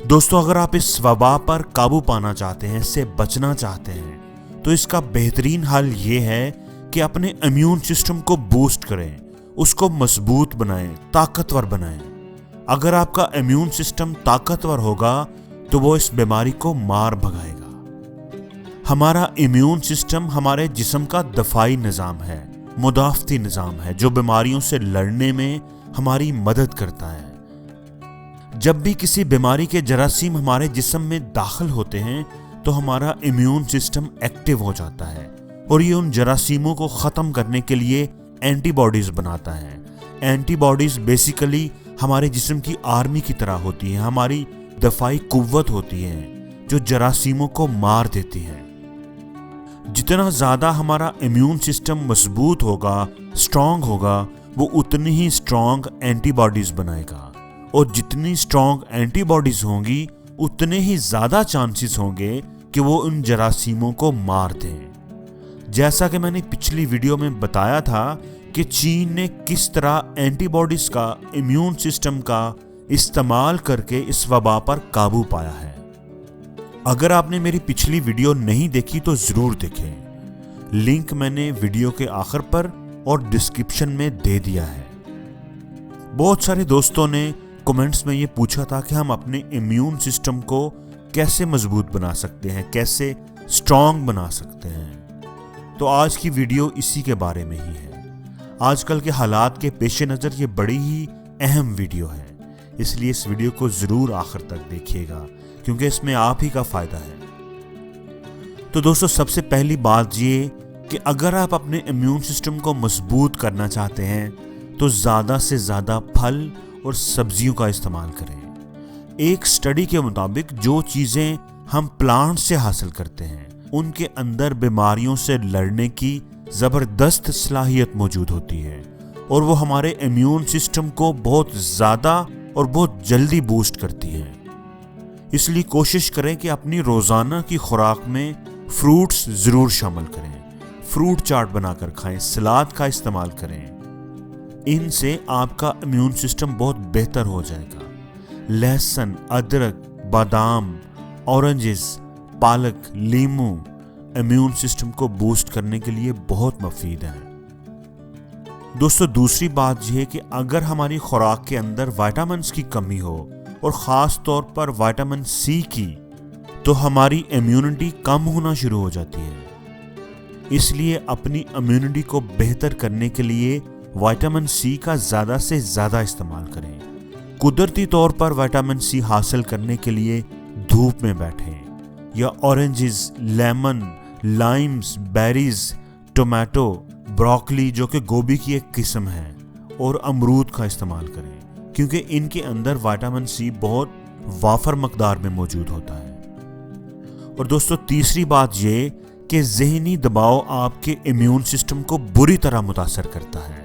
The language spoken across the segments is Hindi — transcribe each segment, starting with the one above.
दोस्तों, अगर आप इस वबा पर काबू पाना चाहते हैं, इससे बचना चाहते हैं, तो इसका बेहतरीन हल ये है कि अपने इम्यून सिस्टम को बूस्ट करें, उसको मजबूत बनाएं, ताकतवर बनाएं। अगर आपका इम्यून सिस्टम ताकतवर होगा तो वो इस बीमारी को मार भगाएगा। हमारा इम्यून सिस्टम हमारे जिस्म का दफाई निज़ाम है, मुदाफ़ती निज़ाम है, जो बीमारियों से लड़ने में हमारी मदद करता है। जब भी किसी बीमारी के जरासीम हमारे जिस्म में दाखिल होते हैं तो हमारा इम्यून सिस्टम एक्टिव हो जाता है और ये उन जरासीमों को ख़त्म करने के लिए एंटीबॉडीज़ बनाता है। एंटीबॉडीज़ बेसिकली हमारे जिस्म की आर्मी की तरह होती हैं, हमारी दफाई कुव्वत होती हैं जो जरासीमों को मार देती है। जितना ज़्यादा हमारा इम्यून सिस्टम मजबूत होगा, स्ट्रॉन्ग होगा, वो उतनी ही स्ट्रॉन्ग एंटीबॉडीज़ बनाएगा और जितनी स्ट्रॉन्ग एंटीबॉडीज़ होंगी उतने ही ज़्यादा चांसेस होंगे कि वो उन जरासीमों को मार दें। जैसा कि मैंने पिछली वीडियो में बताया था कि चीन ने किस तरह एंटीबॉडीज़ का, इम्यून सिस्टम का इस्तेमाल करके इस वबा पर काबू पाया है। अगर आपने मेरी पिछली वीडियो नहीं देखी तो ज़रूर देखें, लिंक मैंने वीडियो के आखिर पर और डिस्क्रिप्शन में दे दिया है। बहुत सारे दोस्तों ने कमेंट्स में ये पूछा था कि हम अपने इम्यून सिस्टम को कैसे मजबूत बना सकते हैं, कैसे स्ट्रॉन्ग बना सकते हैं। तो आज की वीडियो इसी के बारे में ही है। आजकल के हालात के पेश नज़र ये बड़ी ही अहम वीडियो है, इसलिए इस वीडियो को ज़रूर आखिर तक देखिएगा क्योंकि इसमें आप ही का फ़ायदा है। तो दोस्तों, सबसे पहली बात ये कि अगर आप अपने इम्यून सिस्टम को मजबूत करना चाहते हैं तो ज़्यादा से ज़्यादा फल और सब्जियों का इस्तेमाल करें। एक स्टडी के मुताबिक जो चीज़ें हम प्लांट से हासिल करते हैं उनके अंदर बीमारियों से लड़ने की ज़बरदस्त सलाहियत मौजूद होती है और वो हमारे इम्यून सिस्टम को बहुत ज़्यादा और बहुत जल्दी बूस्ट करती है। इसलिए कोशिश करें कि अपनी रोज़ाना की खुराक में फ्रूट्स ज़रूर शामिल करें, फ्रूट चाट बनाकर खाएं, सलाद का इस्तेमाल करें। इनसे आपका इम्यून सिस्टम बहुत बेहतर हो जाएगा। लहसुन, अदरक, बादाम, ऑरेंजेस, पालक, लीमू इम्यून सिस्टम को बूस्ट करने के लिए बहुत मुफीद है। दोस्तों, दूसरी बात यह है कि अगर हमारी खुराक के अंदर विटामिन्स की कमी हो और ख़ास तौर पर विटामिन सी की, तो हमारी इम्यूनिटी कम होना शुरू हो जाती है। इसलिए अपनी इम्यूनिटी को बेहतर करने के लिए विटामिन सी का ज़्यादा से ज़्यादा इस्तेमाल करें। कुदरती तौर पर विटामिन सी हासिल करने के लिए धूप में बैठें या oranges, lemon, Lyme's, berries, tomato, broccoli जो कि गोभी की एक किस्म है, और अमरूद का इस्तेमाल करें क्योंकि इनके अंदर विटामिन सी बहुत वाफर मकदार में मौजूद होता है। और दोस्तों, तीसरी बात ये कि ज़हनी दबाव आपके इम्यून सिस्टम को बुरी तरह मुतासर करता है।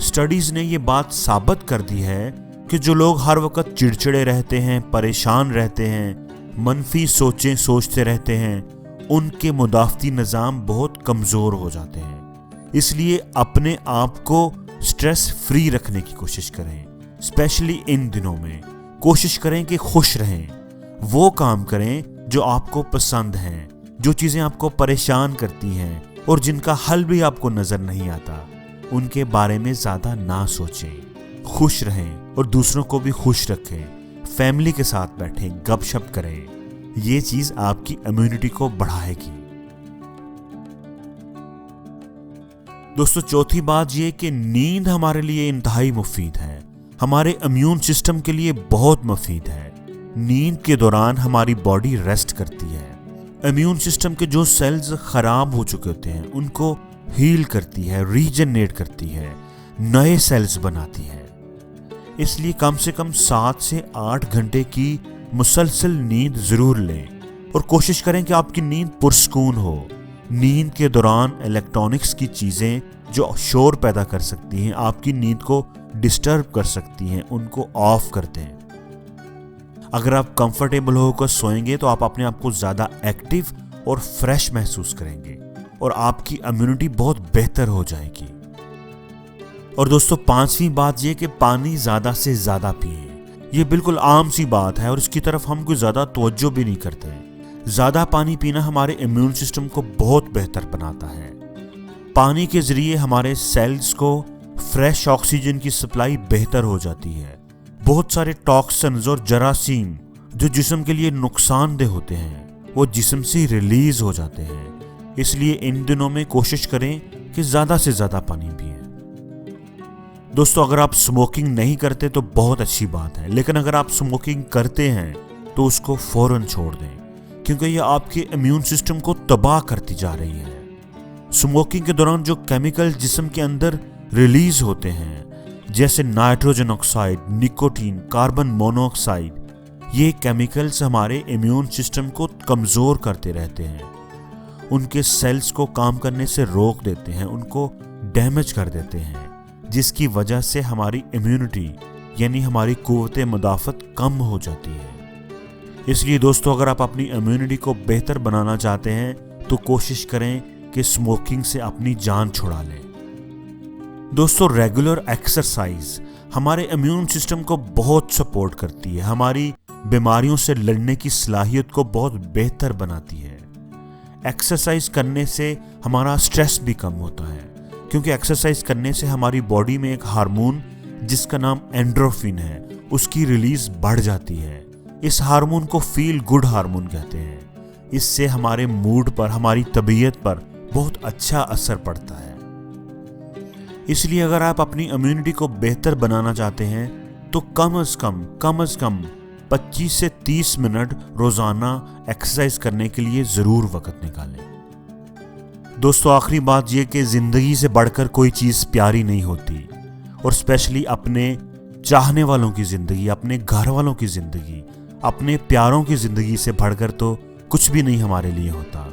स्टडीज़ ने ये बात साबित कर दी है कि जो लोग हर वक्त चिड़चिड़े रहते हैं, परेशान रहते हैं, मनफी सोचें सोचते रहते हैं, उनके मुदाफ़ती निज़ाम बहुत कमज़ोर हो जाते हैं। इसलिए अपने आप को स्ट्रेस फ्री रखने की कोशिश करें। स्पेशली इन दिनों में कोशिश करें कि खुश रहें, वो काम करें जो आपको पसंद हैं, जो चीज़ें आपको परेशान करती हैं और जिनका हल भी आपको नज़र नहीं आता, उनके बारे में ज़्यादा ना सोचें। खुश रहें और दूसरों को भी खुश रखें। फैमिली के साथ बैठें, गपशप करें। ये चीज़ आपकी इम्यूनिटी को बढ़ाएगी। दोस्तों, चौथी बात ये कि नींद हमारे लिए इंतहाई मुफीद है, हमारे इम्यून सिस्टम के लिए बहुत मुफीद है। नींद के दौरान हमारी बॉडी रेस्ट करती है, इम्यून सिस्टम के जो सेल्स ख़राब हो चुके होते हैं उनको हील करती है, रीजनरेट करती है, नए सेल्स बनाती है। इसलिए कम से कम 7 से 8 घंटे की मुसलसल नींद ज़रूर लें और कोशिश करें कि आपकी नींद पुरसकून हो। नींद के दौरान इलेक्ट्रॉनिक्स की चीज़ें जो शोर पैदा कर सकती हैं, आपकी नींद को डिस्टर्ब कर सकती हैं, उनको ऑफ कर दें। अगर आप कंफर्टेबल होकर सोएंगे तो आप अपने आप को ज़्यादा एक्टिव और फ्रेश महसूस करेंगे और आपकी इम्यूनिटी बहुत बेहतर हो जाएगी। और दोस्तों, 5वीं बात यह कि पानी ज़्यादा से ज़्यादा पिएं। ये बिल्कुल आम सी बात है और इसकी तरफ हम कोई ज़्यादा तवज्जो भी नहीं करते। ज़्यादा पानी पीना हमारे इम्यून सिस्टम को बहुत बेहतर बनाता है। पानी के ज़रिए हमारे सेल्स को फ्रेश ऑक्सीजन की सप्लाई बेहतर हो जाती है। बहुत सारे टॉक्सिन्स और जरासीम जो जिस्म के लिए नुकसानदेह होते हैं वो जिस्म से रिलीज हो जाते हैं। इसलिए इन दिनों में कोशिश करें कि ज़्यादा से ज़्यादा पानी पिएं। दोस्तों, अगर आप स्मोकिंग नहीं करते तो बहुत अच्छी बात है, लेकिन अगर आप स्मोकिंग करते हैं तो उसको फौरन छोड़ दें, क्योंकि ये आपके इम्यून सिस्टम को तबाह करती जा रही है। स्मोकिंग के दौरान जो केमिकल जिस्म के अंदर रिलीज होते हैं, जैसे nitrogen oxide, nicotine, carbon monoxide, ये केमिकल्स हमारे इम्यून सिस्टम को कमज़ोर करते रहते हैं। उनके सेल्स को काम करने से रोक देते हैं, उनको डैमेज कर देते हैं, जिसकी वजह से हमारी इम्यूनिटी यानी हमारी कुव्वत मुदाफ़त कम हो जाती है। इसलिए दोस्तों, अगर आप अपनी इम्यूनिटी को बेहतर बनाना चाहते हैं तो कोशिश करें कि स्मोकिंग से अपनी जान छुड़ा लें। दोस्तों, रेगुलर एक्सरसाइज हमारे इम्यून सिस्टम को बहुत सपोर्ट करती है, हमारी बीमारियों से लड़ने की सलाहियत को बहुत बेहतर बनाती है। एक्सरसाइज करने से हमारा स्ट्रेस भी कम होता है, क्योंकि एक्सरसाइज करने से हमारी बॉडी में एक हार्मोन जिसका नाम एंड्रोफिन है, उसकी रिलीज बढ़ जाती है। इस हार्मोन को फील गुड हार्मोन कहते हैं। इससे हमारे मूड पर, हमारी तबीयत पर बहुत अच्छा असर पड़ता है। इसलिए अगर आप अपनी इम्यूनिटी को बेहतर बनाना चाहते हैं तो कम अज कम 25 से 30 मिनट रोजाना एक्सरसाइज करने के लिए जरूर वक्त निकालें। दोस्तों, आखिरी बात यह कि जिंदगी से बढ़कर कोई चीज प्यारी नहीं होती, और स्पेशली अपने चाहने वालों की जिंदगी, अपने घर वालों की जिंदगी, अपने प्यारों की जिंदगी से बढ़कर तो कुछ भी नहीं हमारे लिए होता।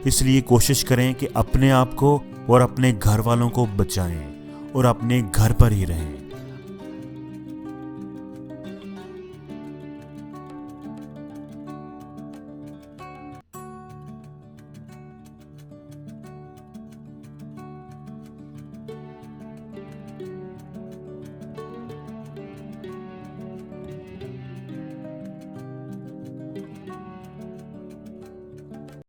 इसलिए कोशिश करें कि अपने आप को और अपने घर वालों को बचाएं और अपने घर पर ही रहें।